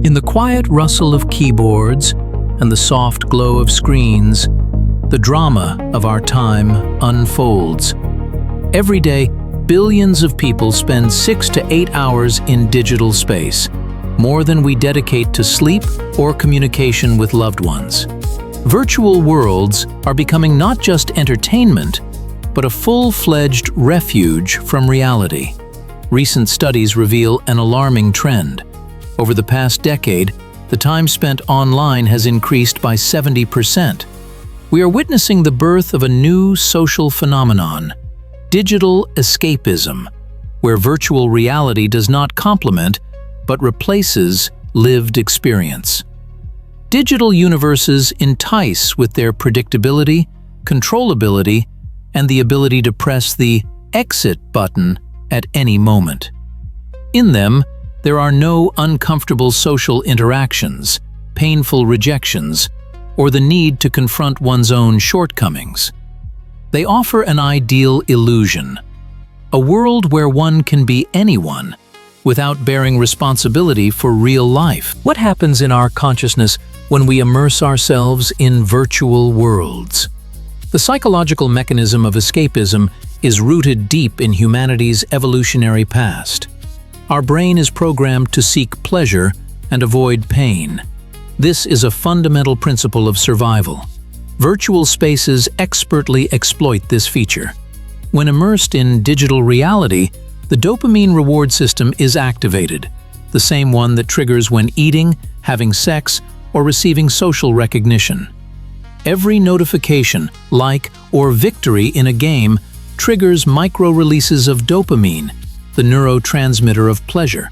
In the quiet rustle of keyboards and the soft glow of screens, the drama of our time unfolds. Every day, billions of people spend 6 to 8 hours in digital space, more than we dedicate to sleep or communication with loved ones. Virtual worlds are becoming not just entertainment, but a full-fledged refuge from reality. Recent studies reveal an alarming trend. Over the past decade, the time spent online has increased by 70%. We are witnessing the birth of a new social phenomenon, digital escapism, where virtual reality does not complement but replaces lived experience. Digital universes entice with their predictability, controllability, and the ability to press the exit button at any moment. In them, there are no uncomfortable social interactions, painful rejections, or the need to confront one's own shortcomings. They offer an ideal illusion, a world where one can be anyone without bearing responsibility for real life. What happens in our consciousness when we immerse ourselves in virtual worlds? The psychological mechanism of escapism is rooted deep in humanity's evolutionary past. Our brain is programmed to seek pleasure and avoid pain. This is a fundamental principle of survival. Virtual spaces expertly exploit this feature. When immersed in digital reality, the dopamine reward system is activated, the same one that triggers when eating, having sex, or receiving social recognition. Every notification, like, or victory in a game triggers micro-releases of dopamine, the neurotransmitter of pleasure.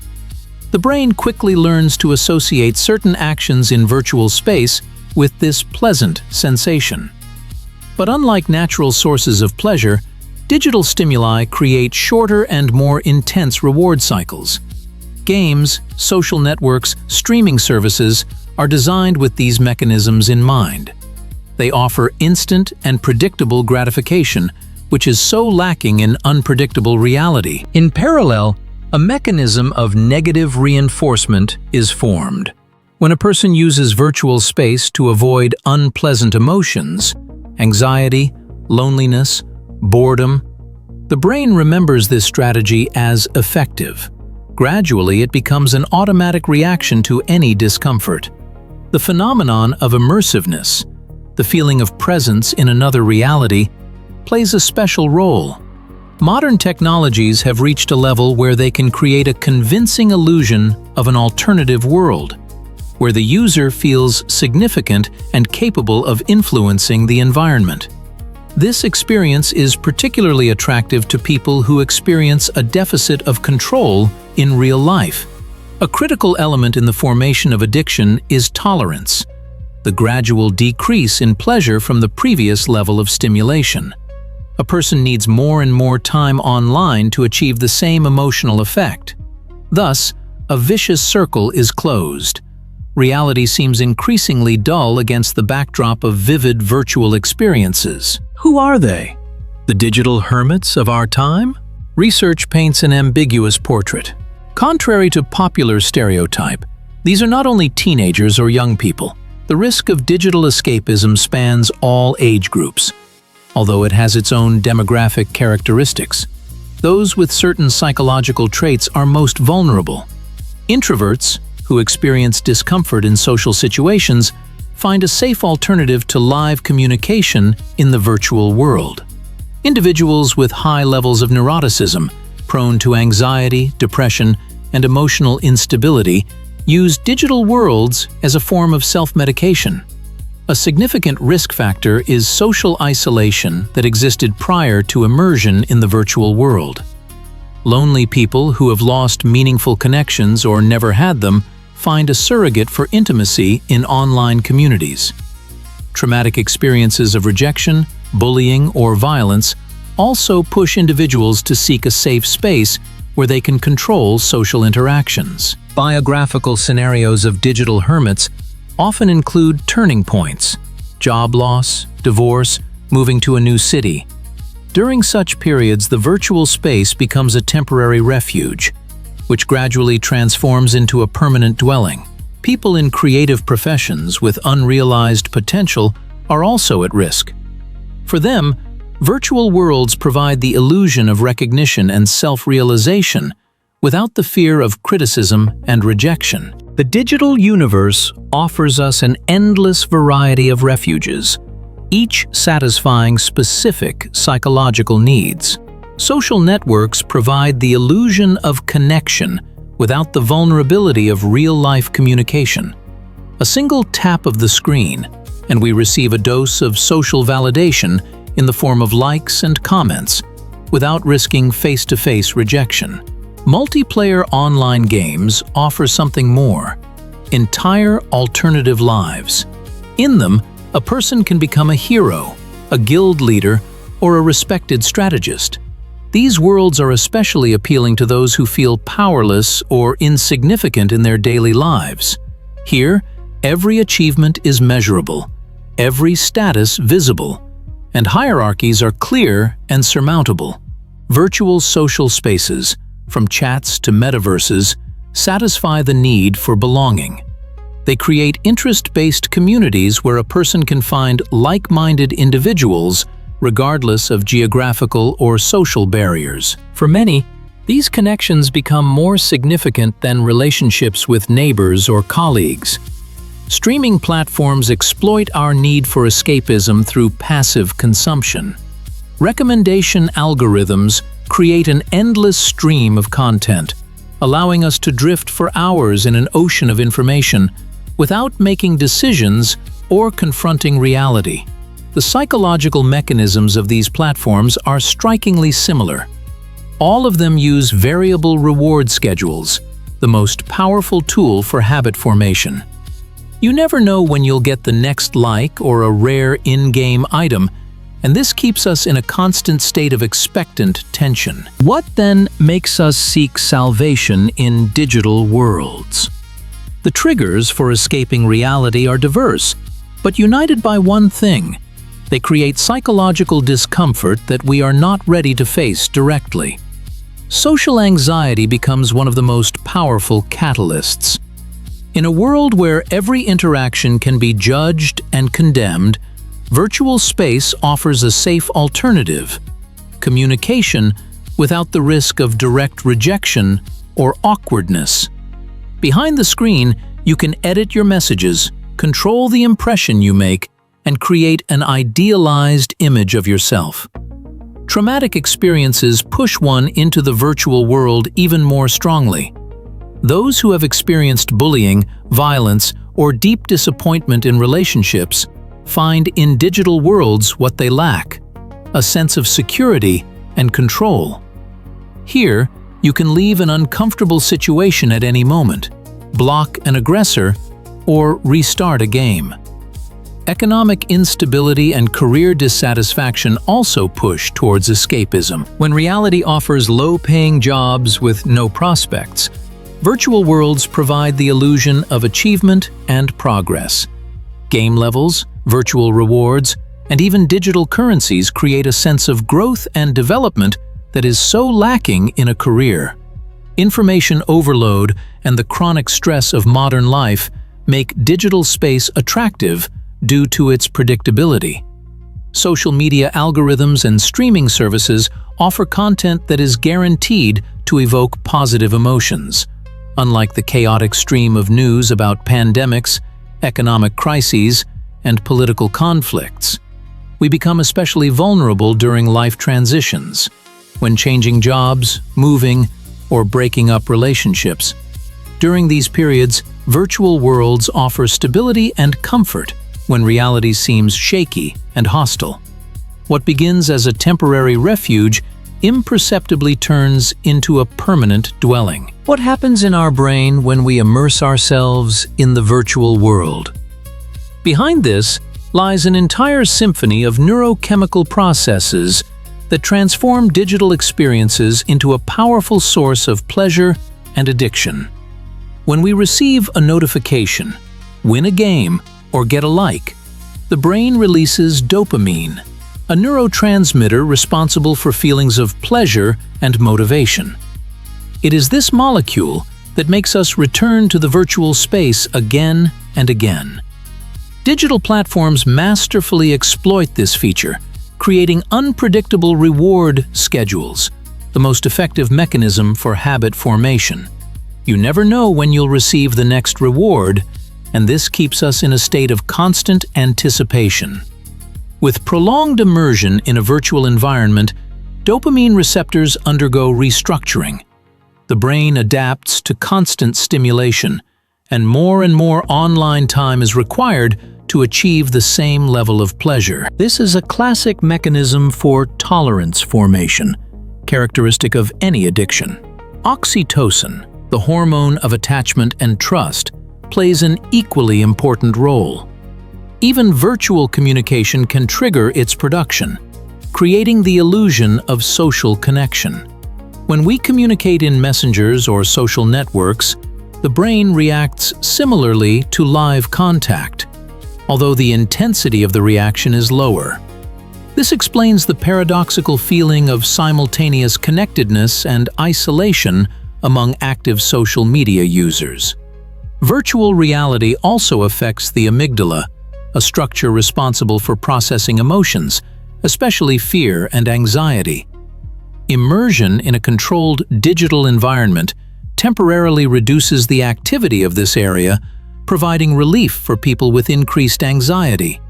The brain quickly learns to associate certain actions in virtual space with this pleasant sensation. But unlike natural sources of pleasure, digital stimuli create shorter and more intense reward cycles. Games, social networks, streaming services are designed with these mechanisms in mind. They offer instant and predictable gratification, which is so lacking in unpredictable reality. In parallel, a mechanism of negative reinforcement is formed. When a person uses virtual space to avoid unpleasant emotions, anxiety, loneliness, boredom, the brain remembers this strategy as effective. Gradually, it becomes an automatic reaction to any discomfort. The phenomenon of immersiveness, the feeling of presence in another reality, plays a special role. Modern technologies have reached a level where they can create a convincing illusion of an alternative world, where the user feels significant and capable of influencing the environment. This experience is particularly attractive to people who experience a deficit of control in real life. A critical element in the formation of addiction is tolerance, the gradual decrease in pleasure from the previous level of stimulation. A person needs more and more time online to achieve the same emotional effect. Thus, a vicious circle is closed. Reality seems increasingly dull against the backdrop of vivid virtual experiences. Who are they? The digital hermits of our time? Research paints an ambiguous portrait. Contrary to popular stereotype, these are not only teenagers or young people. The risk of digital escapism spans all age groups, although it has its own demographic characteristics. Those with certain psychological traits are most vulnerable. Introverts, who experience discomfort in social situations, find a safe alternative to live communication in the virtual world. Individuals with high levels of neuroticism, prone to anxiety, depression, and emotional instability, use digital worlds as a form of self-medication. A significant risk factor is social isolation that existed prior to immersion in the virtual world. Lonely people who have lost meaningful connections or never had them find a surrogate for intimacy in online communities. Traumatic experiences of rejection, bullying, or violence also push individuals to seek a safe space where they can control social interactions. Biographical scenarios of digital hermits often include turning points, job loss, divorce, moving to a new city. During such periods, the virtual space becomes a temporary refuge, which gradually transforms into a permanent dwelling. People in creative professions with unrealized potential are also at risk. For them, virtual worlds provide the illusion of recognition and self-realization without the fear of criticism and rejection. The digital universe offers us an endless variety of refuges, each satisfying specific psychological needs. Social networks provide the illusion of connection without the vulnerability of real-life communication. A single tap of the screen, and we receive a dose of social validation in the form of likes and comments, without risking face-to-face rejection. Multiplayer online games offer something more: entire alternative lives. In them, a person can become a hero, a guild leader, or a respected strategist. These worlds are especially appealing to those who feel powerless or insignificant in their daily lives. Here, every achievement is measurable, every status visible, and hierarchies are clear and surmountable. Virtual social spaces, from chats to metaverses, satisfy the need for belonging. They create interest-based communities where a person can find like-minded individuals regardless of geographical or social barriers. For many, these connections become more significant than relationships with neighbors or colleagues. Streaming platforms exploit our need for escapism through passive consumption. Recommendation algorithms create an endless stream of content, allowing us to drift for hours in an ocean of information without making decisions or confronting reality. The psychological mechanisms of these platforms are strikingly similar. All of them use variable reward schedules, the most powerful tool for habit formation. You never know when you'll get the next like or a rare in-game item, and this keeps us in a constant state of expectant tension. What then makes us seek salvation in digital worlds? The triggers for escaping reality are diverse, but united by one thing: they create psychological discomfort that we are not ready to face directly. Social anxiety becomes one of the most powerful catalysts. In a world where every interaction can be judged and condemned, virtual space offers a safe alternative: communication without the risk of direct rejection or awkwardness. Behind the screen, you can edit your messages, control the impression you make, and create an idealized image of yourself. Traumatic experiences push one into the virtual world even more strongly. Those who have experienced bullying, violence, or deep disappointment in relationships find in digital worlds what they lack: a sense of security and control. Here, you can leave an uncomfortable situation at any moment, block an aggressor, or restart a game. Economic instability and career dissatisfaction also push towards escapism. When reality offers low-paying jobs with no prospects, virtual worlds provide the illusion of achievement and progress. Game levels, virtual rewards, and even digital currencies create a sense of growth and development that is so lacking in a career. Information overload and the chronic stress of modern life make digital space attractive due to its predictability. Social media algorithms and streaming services offer content that is guaranteed to evoke positive emotions. Unlike the chaotic stream of news about pandemics, economic crises, and political conflicts, we become especially vulnerable during life transitions, when changing jobs, moving, or breaking up relationships. During these periods, virtual worlds offer stability and comfort when reality seems shaky and hostile. What begins as a temporary refuge imperceptibly turns into a permanent dwelling. What happens in our brain when we immerse ourselves in the virtual world? Behind this lies an entire symphony of neurochemical processes that transform digital experiences into a powerful source of pleasure and addiction. When we receive a notification, win a game, or get a like, the brain releases dopamine, a neurotransmitter responsible for feelings of pleasure and motivation. It is this molecule that makes us return to the virtual space again and again. Digital platforms masterfully exploit this feature, creating unpredictable reward schedules, the most effective mechanism for habit formation. You never know when you'll receive the next reward, and this keeps us in a state of constant anticipation. With prolonged immersion in a virtual environment, dopamine receptors undergo restructuring. The brain adapts to constant stimulation, and more online time is required to achieve the same level of pleasure. This is a classic mechanism for tolerance formation, characteristic of any addiction. Oxytocin, the hormone of attachment and trust, plays an equally important role. Even virtual communication can trigger its production, creating the illusion of social connection. When we communicate in messengers or social networks, the brain reacts similarly to live contact, although the intensity of the reaction is lower. This explains the paradoxical feeling of simultaneous connectedness and isolation among active social media users. Virtual reality also affects the amygdala, a structure responsible for processing emotions, especially fear and anxiety. Immersion in a controlled digital environment temporarily reduces the activity of this area, providing relief for people with increased anxiety.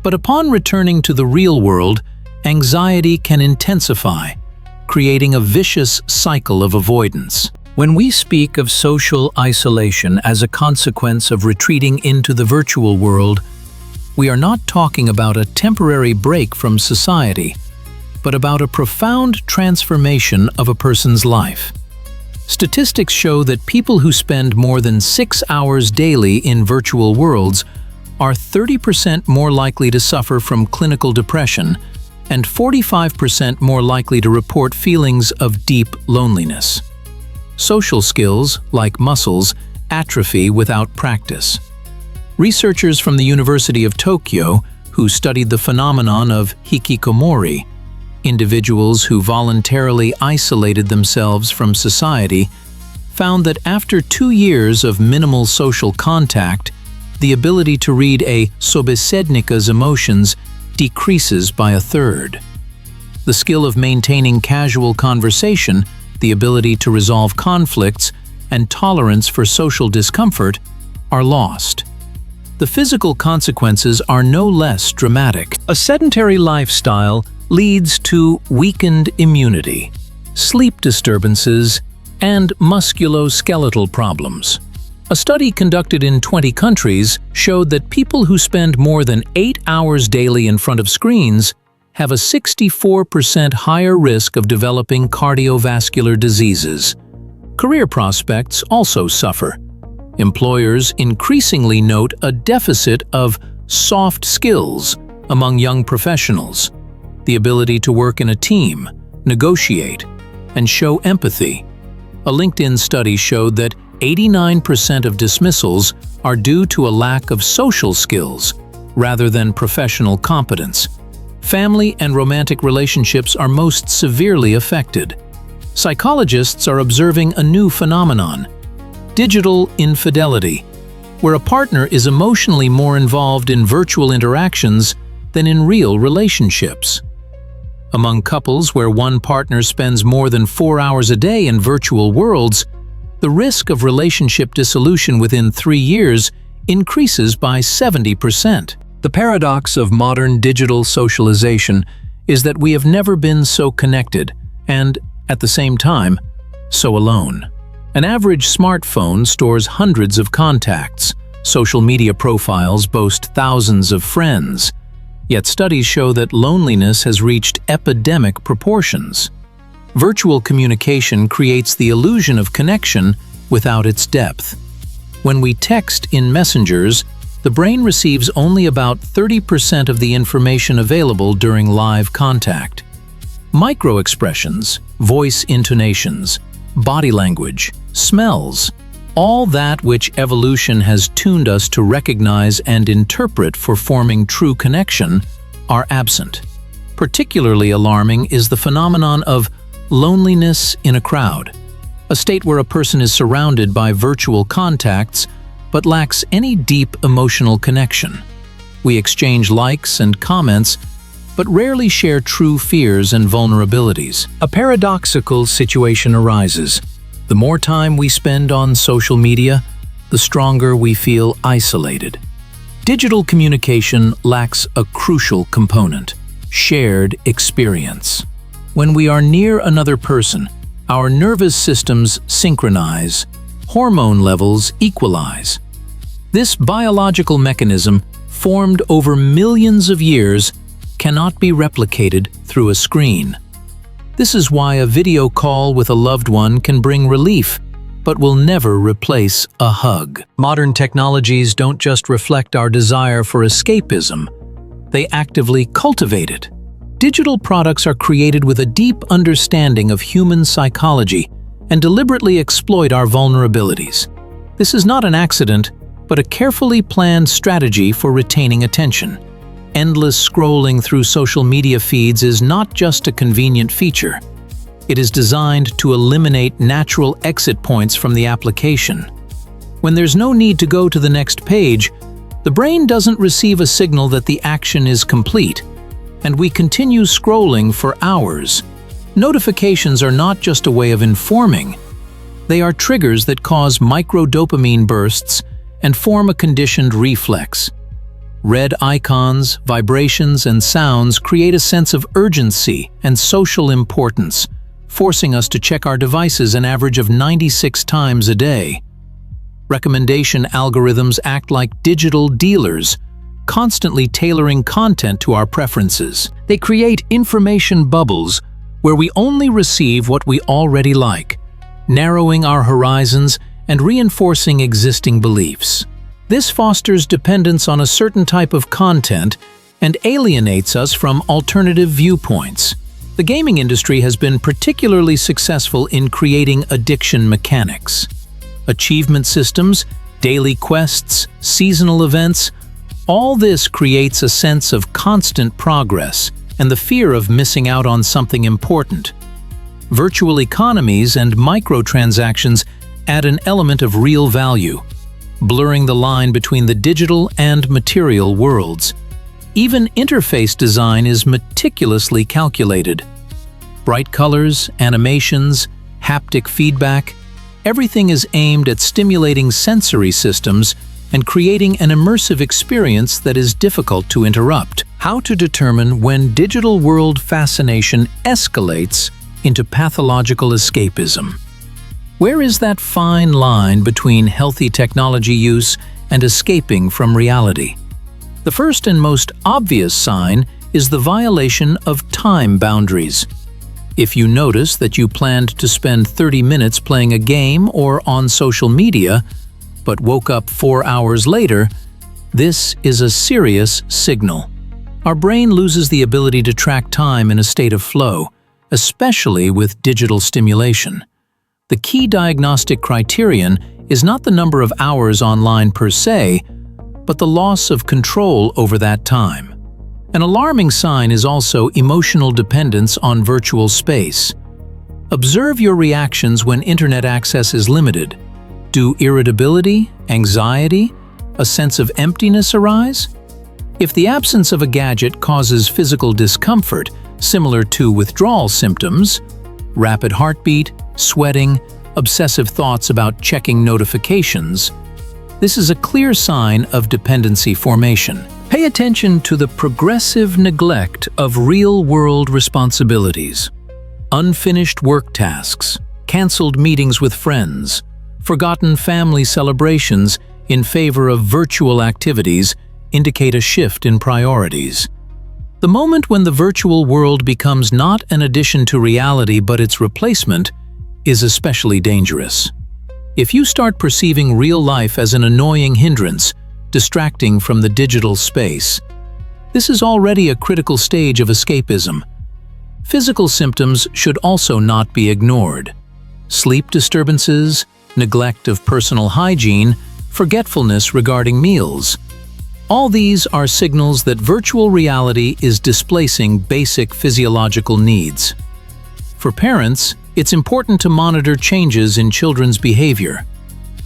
But upon returning to the real world, anxiety can intensify, creating a vicious cycle of avoidance. When we speak of social isolation as a consequence of retreating into the virtual world, we are not talking about a temporary break from society, but about a profound transformation of a person's life. Statistics show that people who spend more than 6 hours daily in virtual worlds are 30% more likely to suffer from clinical depression and 45% more likely to report feelings of deep loneliness. Social skills, like muscles, atrophy without practice. Researchers from the University of Tokyo, who studied the phenomenon of hikikomori, individuals who voluntarily isolated themselves from society, found that after 2 years of minimal social contact, the ability to read a sobesednika's emotions decreases by a third. The skill of maintaining casual conversation, the ability to resolve conflicts, and tolerance for social discomfort are lost. The physical consequences are no less dramatic. A sedentary lifestyle leads to weakened immunity, sleep disturbances, and musculoskeletal problems. A study conducted in 20 countries showed that people who spend more than 8 hours daily in front of screens have a 64% higher risk of developing cardiovascular diseases. Career prospects also suffer. Employers increasingly note a deficit of soft skills among young professionals, the ability to work in a team, negotiate, and show empathy. A LinkedIn study showed that 89% of dismissals are due to a lack of social skills rather than professional competence. Family and romantic relationships are most severely affected. Psychologists are observing a new phenomenon: digital infidelity, where a partner is emotionally more involved in virtual interactions than in real relationships. Among couples where one partner spends more than 4 hours a day in virtual worlds, the risk of relationship dissolution within 3 years increases by 70%. The paradox of modern digital socialization is that we have never been so connected and, at the same time, so alone. An average smartphone stores hundreds of contacts. Social media profiles boast thousands of friends. Yet studies show that loneliness has reached epidemic proportions. Virtual communication creates the illusion of connection without its depth. When we text in messengers, the brain receives only about 30% of the information available during live contact. Micro-expressions, voice intonations, body language, smells, all that which evolution has tuned us to recognize and interpret for forming true connection, are absent. Particularly alarming is the phenomenon of loneliness in a crowd. A a state where a person is surrounded by virtual contacts but lacks any deep emotional connection. We exchange likes and comments, but rarely share true fears and vulnerabilities. A paradoxical situation arises. The more time we spend on social media, the stronger we feel isolated. Digital communication lacks a crucial component: shared experience. When we are near another person, our nervous systems synchronize, hormone levels equalize. This biological mechanism, formed over millions of years, cannot be replicated through a screen. This is why a video call with a loved one can bring relief, but will never replace a hug. Modern technologies don't just reflect our desire for escapism, they actively cultivate it. Digital products are created with a deep understanding of human psychology and deliberately exploit our vulnerabilities. This is not an accident, but a carefully planned strategy for retaining attention. Endless scrolling through social media feeds is not just a convenient feature. It is designed to eliminate natural exit points from the application. When there's no need to go to the next page, the brain doesn't receive a signal that the action is complete, and we continue scrolling for hours. Notifications are not just a way of informing. They are triggers that cause microdopamine bursts and form a conditioned reflex. Red icons, vibrations, and sounds create a sense of urgency and social importance, forcing us to check our devices an average of 96 times a day. Recommendation algorithms act like digital dealers, constantly tailoring content to our preferences. They create information bubbles where we only receive what we already like, narrowing our horizons and reinforcing existing beliefs. This fosters dependence on a certain type of content and alienates us from alternative viewpoints. The gaming industry has been particularly successful in creating addiction mechanics. Achievement systems, daily quests, seasonal events, all this creates a sense of constant progress and the fear of missing out on something important. Virtual economies and microtransactions add an element of real value, blurring the line between the digital and material worlds. Even interface design is meticulously calculated. Bright colors, animations, haptic feedback, everything is aimed at stimulating sensory systems and creating an immersive experience that is difficult to interrupt. How to determine when digital world fascination escalates into pathological escapism? Where is that fine line between healthy technology use and escaping from reality? The first and most obvious sign is the violation of time boundaries. If you notice that you planned to spend 30 minutes playing a game or on social media, but woke up 4 hours later, this is a serious signal. Our brain loses the ability to track time in a state of flow, especially with digital stimulation. The key diagnostic criterion is not the number of hours online per se, but the loss of control over that time. An alarming sign is also emotional dependence on virtual space. Observe your reactions when internet access is limited. Do irritability, anxiety, a sense of emptiness arise? If the absence of a gadget causes physical discomfort, similar to withdrawal symptoms, rapid heartbeat, sweating, obsessive thoughts about checking notifications, this is a clear sign of dependency formation. Pay attention to the progressive neglect of real-world responsibilities. Unfinished work tasks, canceled meetings with friends, forgotten family celebrations in favor of virtual activities indicate a shift in priorities. The moment when the virtual world becomes not an addition to reality but its replacement is especially dangerous. If you start perceiving real life as an annoying hindrance, distracting from the digital space, this is already a critical stage of escapism. Physical symptoms should also not be ignored. Sleep disturbances, neglect of personal hygiene, forgetfulness regarding meals. All these are signals that virtual reality is displacing basic physiological needs. For parents, It's important to monitor changes in children's behavior.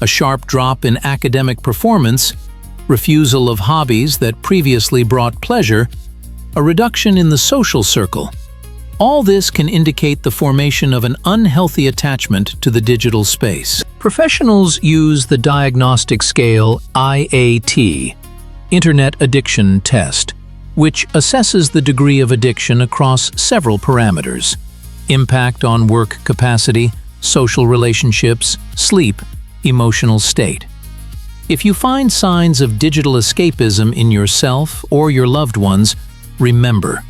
A sharp drop in academic performance, refusal of hobbies that previously brought pleasure, a reduction in the social circle. All this can indicate the formation of an unhealthy attachment to the digital space. Professionals use the diagnostic scale IAT, Internet Addiction Test, which assesses the degree of addiction across several parameters: impact on work capacity, social relationships, sleep, emotional state. If you find signs of digital escapism in yourself or your loved ones, remember,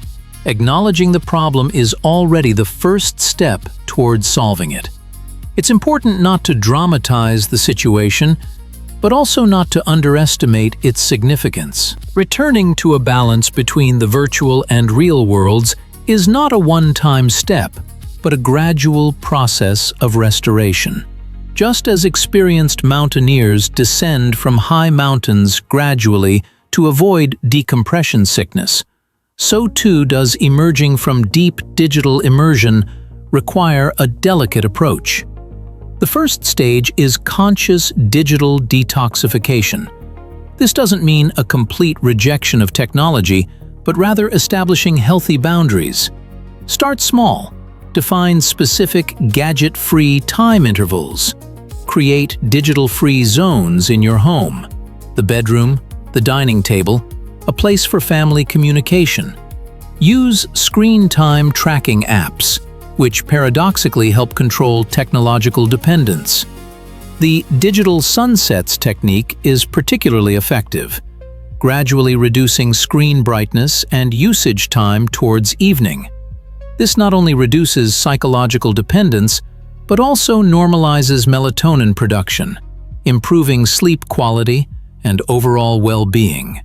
acknowledging the problem is already the first step towards solving it. It's important not to dramatize the situation, but also not to underestimate its significance. Returning to a balance between the virtual and real worlds is not a one-time step, but a gradual process of restoration. Just as experienced mountaineers descend from high mountains gradually to avoid decompression sickness, so too does emerging from deep digital immersion require a delicate approach. The first stage is conscious digital detoxification. This doesn't mean a complete rejection of technology, but rather establishing healthy boundaries. Start small. Define specific gadget-free time intervals. Create digital-free zones in your home, the bedroom, the dining table, a place for family communication. Use screen time tracking apps, which paradoxically help control technological dependence. The digital sunsets technique is particularly effective, gradually reducing screen brightness and usage time towards evening. This not only reduces psychological dependence, but also normalizes melatonin production, improving sleep quality and overall well-being.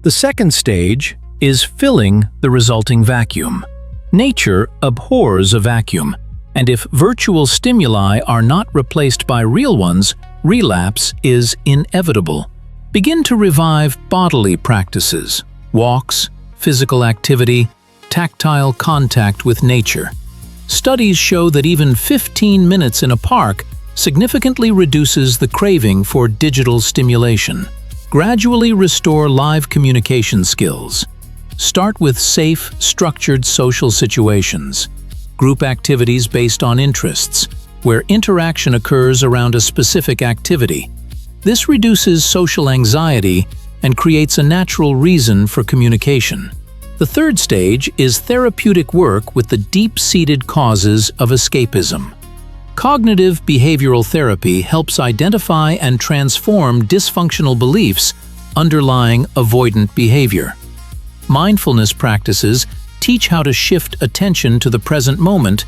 The second stage is filling the resulting vacuum. Nature abhors a vacuum, and if virtual stimuli are not replaced by real ones, relapse is inevitable. Begin to revive bodily practices, walks, physical activity, tactile contact with nature. Studies show that even 15 minutes in a park significantly reduces the craving for digital stimulation. Gradually restore live communication skills. Start with safe, structured social situations. Group activities based on interests, where interaction occurs around a specific activity. This reduces social anxiety and creates a natural reason for communication. The third stage is therapeutic work with the deep-seated causes of escapism. Cognitive behavioral therapy helps identify and transform dysfunctional beliefs underlying avoidant behavior. Mindfulness practices teach how to shift attention to the present moment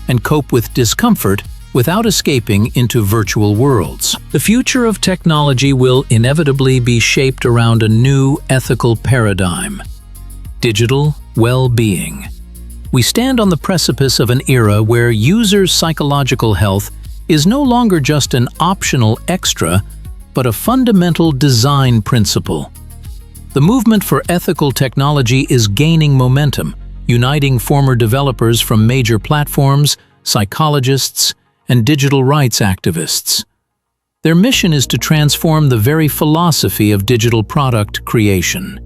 and cope with discomfort without escaping into virtual worlds. The future of technology will inevitably be shaped around a new ethical paradigm: digital well-being. We stand on the precipice of an era where users' psychological health is no longer just an optional extra, but a fundamental design principle. The movement for ethical technology is gaining momentum, uniting former developers from major platforms, psychologists, and digital rights activists. Their mission is to transform the very philosophy of digital product creation.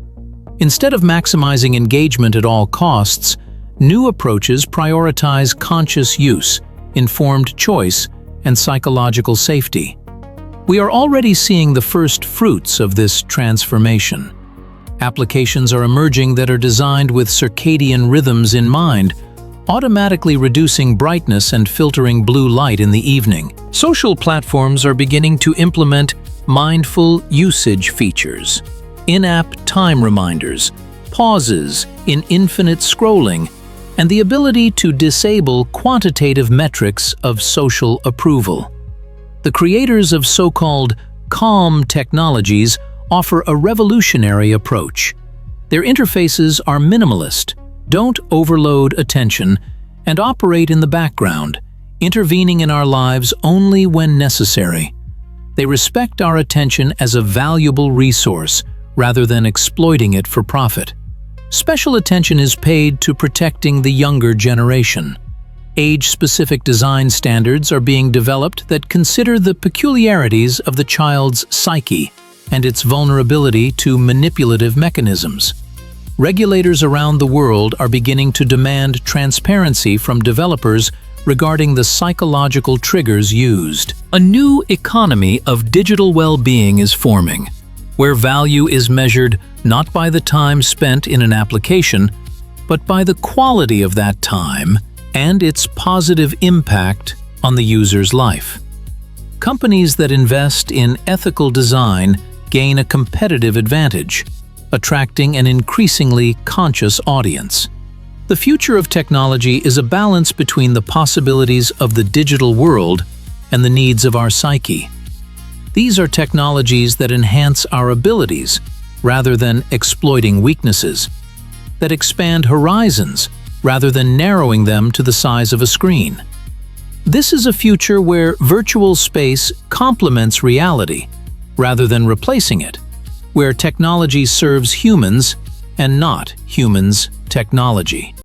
Instead of maximizing engagement at all costs, new approaches prioritize conscious use, informed choice, and psychological safety. We are already seeing the first fruits of this transformation. Applications are emerging that are designed with circadian rhythms in mind, automatically reducing brightness and filtering blue light in the evening. Social platforms are beginning to implement mindful usage features, in-app time reminders, pauses in infinite scrolling, and the ability to disable quantitative metrics of social approval. The creators of so-called calm technologies offer a revolutionary approach. Their interfaces are minimalist, don't overload attention, and operate in the background, intervening in our lives only when necessary. They respect our attention as a valuable resource rather than exploiting it for profit. Special attention is paid to protecting the younger generation. Age-specific design standards are being developed that consider the peculiarities of the child's psyche and its vulnerability to manipulative mechanisms. Regulators around the world are beginning to demand transparency from developers regarding the psychological triggers used. A new economy of digital well-being is forming, where value is measured not by the time spent in an application, but by the quality of that time and its positive impact on the user's life. Companies that invest in ethical design gain a competitive advantage, attracting an increasingly conscious audience. The future of technology is a balance between the possibilities of the digital world and the needs of our psyche. These are technologies that enhance our abilities rather than exploiting weaknesses, that expand horizons rather than narrowing them to the size of a screen. This is a future where virtual space complements reality rather than replacing it, where technology serves humans and not humans' technology.